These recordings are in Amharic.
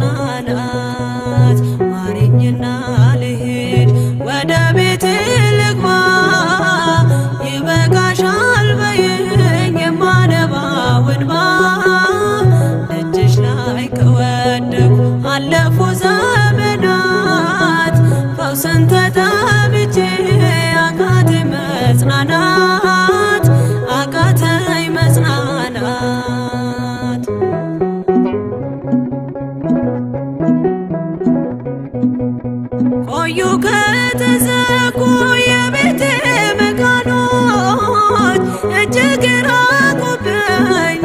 መጽናናት ማረኝና ልሂድ ወደ ቤቴ ልግባ ይበቃሻል በይኝ የማነባው እንባ ደጅሽ ላይ ከወደኩ አለፉ ዘመናት ፈውስን ተጠምቼ አቃተኝ መጽናናት አቃተኝ መጽናናት ቆዩ ከተዘጉ የቤቴ መቃኖች እጅግ ራቁብኝ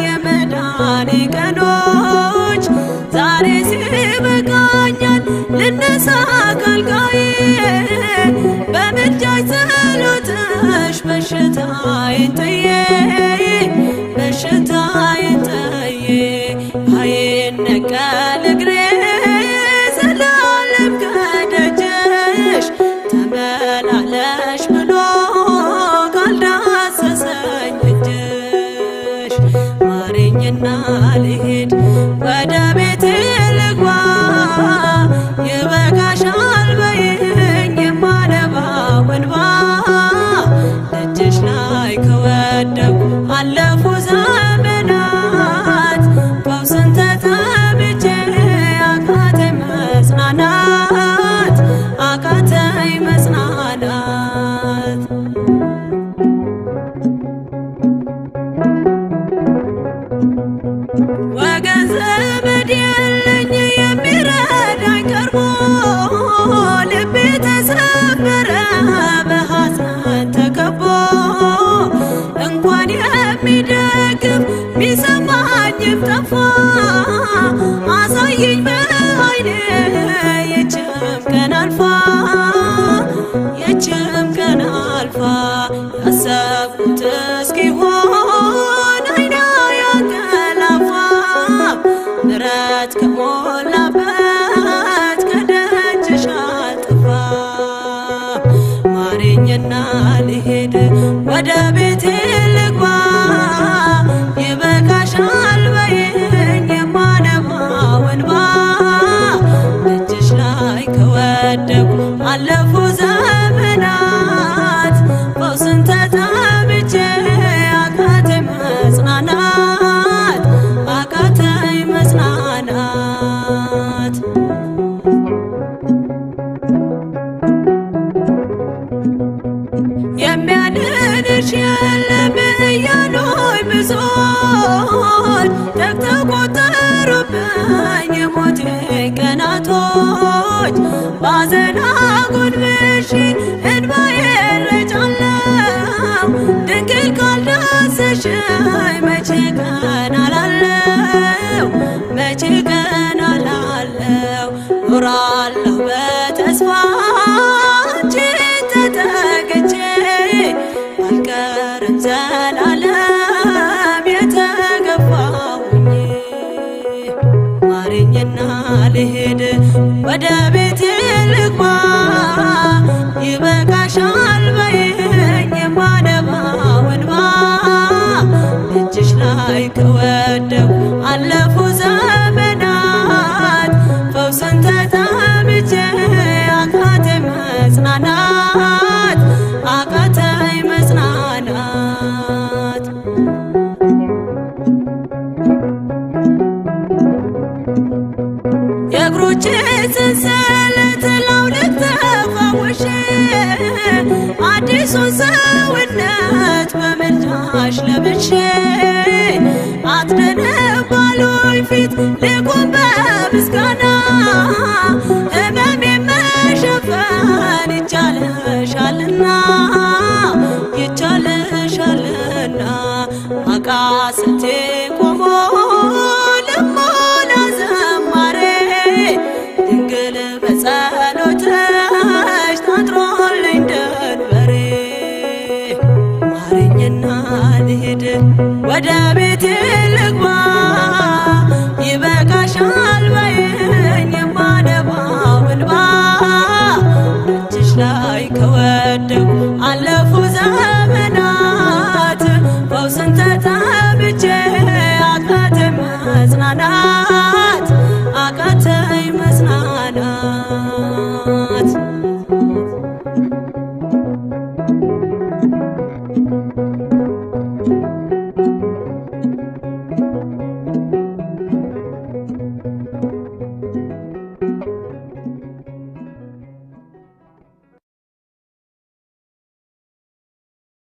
የመዳኔ ቀኖች ዛሬ ሲበቃኛል ልነሳ ከአልጋዬ በምልጃሽ ጸሎትሽ በሽታዬን ጥዬ በሽታዬን ጥዬ አይነቀል እግሬ ዘላለም ከደጅሽ ተመላለሽ ብሎ ካልዳሰሰኝ እጅሽ ማረኝና ልሂድ ወደ ቤቴ ልግባ ይበቃሻል በይኝ የማነባው እንባ ደጅሽ ላይ ከወደኩ አለፉ ዘመናት ፈውስን ተጠምቼ አቃተኝ መጽናናት አቃተኝ መጽናናት ወገን ዘመድ የለኝ የሚረዳኝ ቀርቦ ልቤ ተሰበረ በሐዘን ተከቦ እንኳን የሚደግፍ ቢሰማኝም ጠፋ አሳየኝ በዓይኔ ይህችም ቀን አልፋ ይህችም ቀን አልፋ ያሰብኩት እስኪሆን አይኔ ያንቀላፋ ምሕረት ከሞላበት ከደጅሽ አልጠፋም ማረኝና ልሂድ ወደ ቤቴ ልግባ ይበቃሻል በይኝ የማነባው እንባ ደጅሽ ላይ ከወደኩ አለፉ ዘመናት ፈውስን ተጠምቼ አቃተኝ መጽናናት አቃተኝ መጽናናት የሚያድንሽ የለም እያሉኝ ብዙዎች ተግተው ቆጠሩብኝ የሞቴ ቀናቶች ባዘን አጎንብሼ እንባዬን ረጫለሁ ድንግል ካልዳሰሽኝ መቼ ቀን አላለው መቼ ቀን አላለው ኖራለሁ በተስፋ አንቺን ተጠግቼ አልቀርም ዘላለም የተገፋሁኝ ማረኝና ልሂድ ወደ ቤቴ ልግባ ይበቃሻል በይኝ የማነባው እንባ ደጅሽ ላይ ከወደኩ አለፉ ዘመናት ፈውስን ተጠምቼ አቃተኝ መጽናናት አቃተኝ መጽናናት የእግሮቼ ሰንሰለት ላውልቅ ተፈውሼ አዲሱን ሰውነት በምልጃሽ ለብሼ አትደነባሉኝ ፊት ልቁም በምስጋና ሕመሜን መሸፈን ይቻልሻልና ይቻልሻልና አቃስቴ